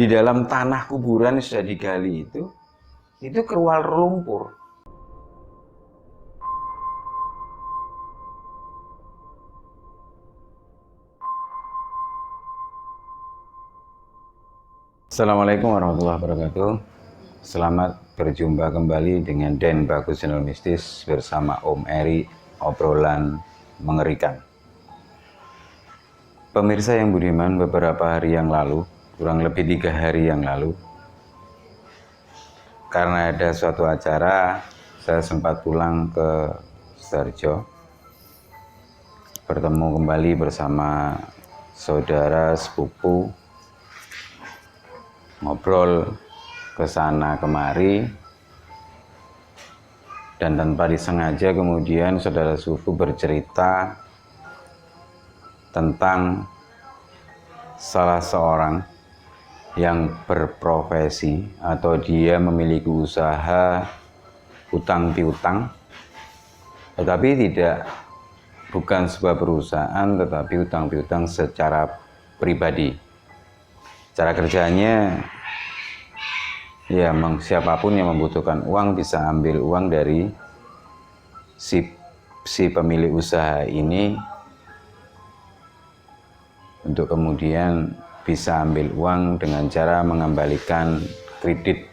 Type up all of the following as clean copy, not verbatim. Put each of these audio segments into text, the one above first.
di dalam tanah kuburan yang sudah digali itu keluar lumpur. Assalamualaikum warahmatullahi wabarakatuh. Selamat berjumpa kembali dengan Den Bagus Channel Mistis bersama Om Eri, obrolan mengerikan. Pemirsa yang budiman, beberapa hari yang lalu, kurang lebih 3 hari yang lalu, karena ada suatu acara, saya sempat pulang ke Sidoarjo, bertemu kembali bersama saudara sepupu, ngobrol ke sana kemari, dan tanpa disengaja kemudian saudara sepupu bercerita tentang salah seorang yang berprofesi atau dia memiliki usaha utang piutang, tetapi bukan sebuah perusahaan, tetapi utang piutang secara pribadi. Cara kerjanya ya, siapapun yang membutuhkan uang bisa ambil uang dari si pemilik usaha ini untuk kemudian bisa ambil uang dengan cara mengembalikan kredit.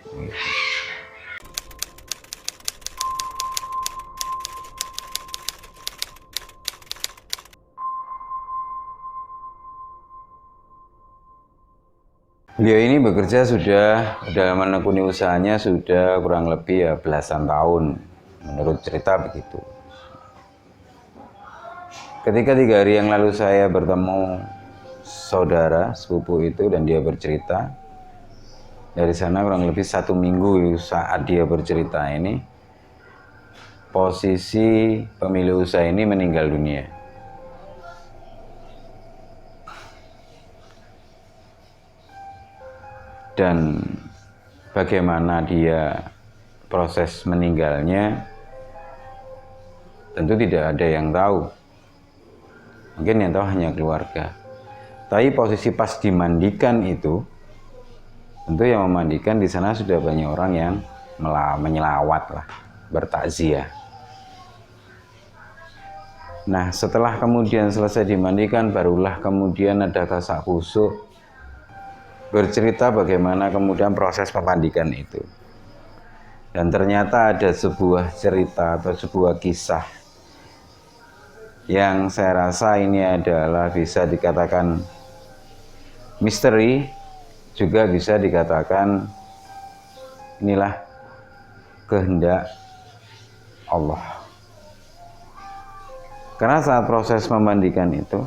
Beliau ini bekerja sudah menekuni usahanya sudah kurang lebih ya belasan tahun, menurut cerita begitu. Ketika 3 hari yang lalu saya bertemu saudara sepupu itu dan dia bercerita, dari sana kurang lebih 1 minggu saat dia bercerita ini, posisi pemilik usaha ini meninggal dunia. Dan bagaimana dia proses meninggalnya tentu tidak ada yang tahu. Mungkin yang tahu hanya keluarga. Tapi posisi pas dimandikan itu, tentu yang memandikan di sana sudah banyak orang yang menyelawat lah, bertakziah. Nah, setelah kemudian selesai dimandikan, barulah kemudian ada kasak kusuk bercerita bagaimana kemudian proses pemandikan itu. Dan ternyata ada sebuah cerita atau sebuah kisah yang saya rasa ini adalah bisa dikatakan misteri, juga bisa dikatakan inilah kehendak Allah. Karena saat proses memandikan itu,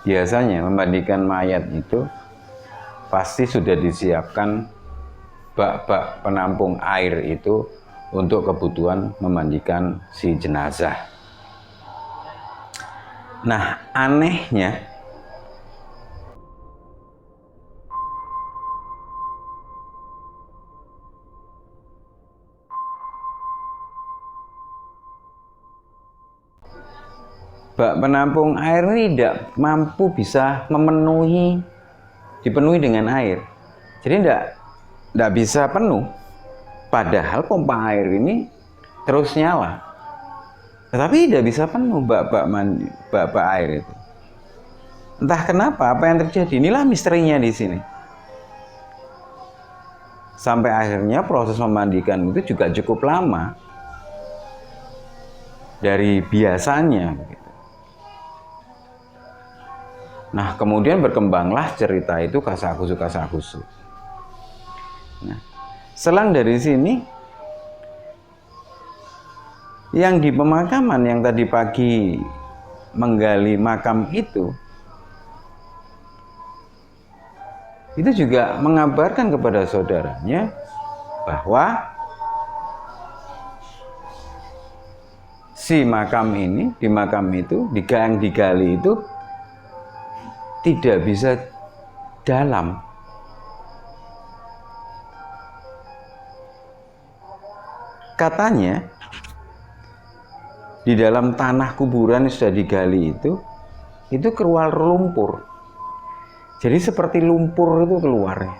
biasanya memandikan mayat itu pasti sudah disiapkan bak-bak penampung air itu untuk kebutuhan memandikan si jenazah. Nah, anehnya bak penampung air ini tidak mampu bisa dipenuhi dengan air. Jadi tidak bisa penuh. Padahal pompa air ini terus nyala. Tetapi tidak bisa penuh bak air itu. Entah kenapa, apa yang terjadi. Inilah misterinya di sini. Sampai akhirnya proses memandikan itu juga cukup lama dari biasanya. Nah, kemudian berkembanglah cerita itu kasak-kusuk. Nah, selang dari sini, yang di pemakaman yang tadi pagi menggali makam itu juga mengabarkan kepada saudaranya bahwa si makam ini, di makam itu, yang digali itu tidak bisa dalam. Katanya di dalam tanah kuburan yang sudah digali itu keluar lumpur. Jadi seperti lumpur itu keluarnya.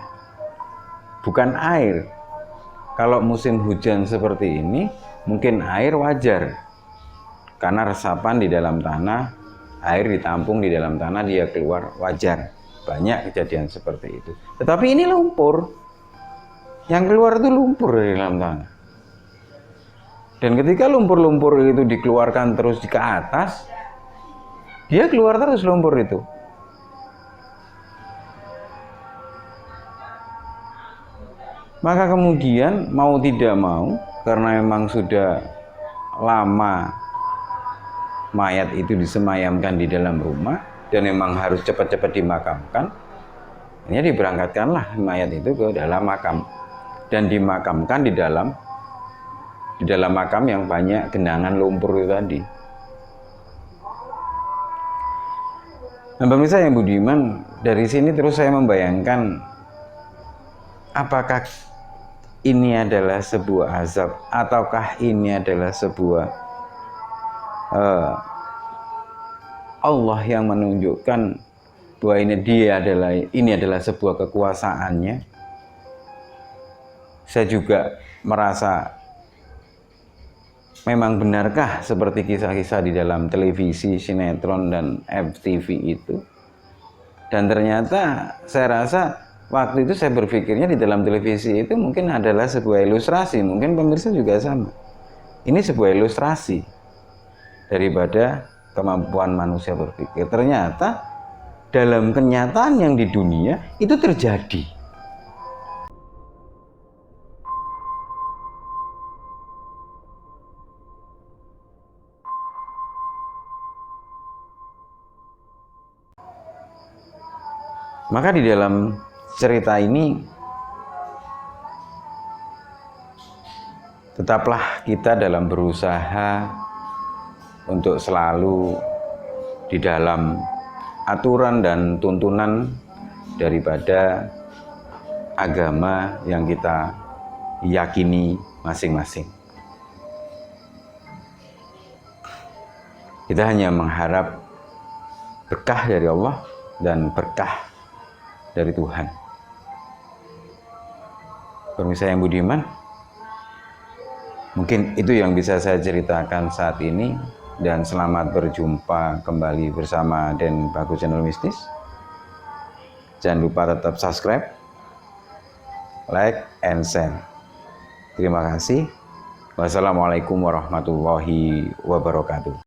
bukan air. Kalau musim hujan seperti ini, mungkin air wajar. Karena resapan di dalam tanah, air ditampung di dalam tanah, dia keluar wajar. Banyak kejadian seperti itu. Tetapi ini lumpur. Yang keluar itu lumpur dari dalam tanah. Dan ketika lumpur-lumpur itu dikeluarkan terus ke atas, dia keluar terus lumpur itu. Maka kemudian mau tidak mau, karena memang sudah lama mayat itu disemayamkan di dalam rumah dan memang harus cepat-cepat dimakamkan, ini diberangkatkanlah mayat itu ke dalam makam dan dimakamkan di dalam makam yang banyak genangan lumpur itu tadi. Nah, pemirsa yang budiman, dari sini terus saya membayangkan, apakah ini adalah sebuah azab ataukah ini adalah sebuah Allah yang menunjukkan bahwa ini adalah sebuah kekuasaannya. Saya juga merasa, memang benarkah seperti kisah-kisah di dalam televisi, sinetron dan FTV itu? Dan ternyata saya rasa waktu itu saya berpikirnya di dalam televisi itu mungkin adalah sebuah ilustrasi, mungkin pemirsa juga sama. Ini sebuah ilustrasi daripada kemampuan manusia berpikir. Ternyata dalam kenyataan yang di dunia itu terjadi. Maka di dalam cerita ini tetaplah kita dalam berusaha untuk selalu di dalam aturan dan tuntunan daripada agama yang kita yakini masing-masing. Kita hanya mengharap berkah dari Allah dan berkah dari Tuhan. Pemirsa yang budiman, mungkin itu yang bisa saya ceritakan saat ini, dan selamat berjumpa kembali bersama Den Bagus Channel Mistis. Jangan lupa tetap subscribe, like, and share. Terima kasih. Wassalamualaikum warahmatullahi wabarakatuh.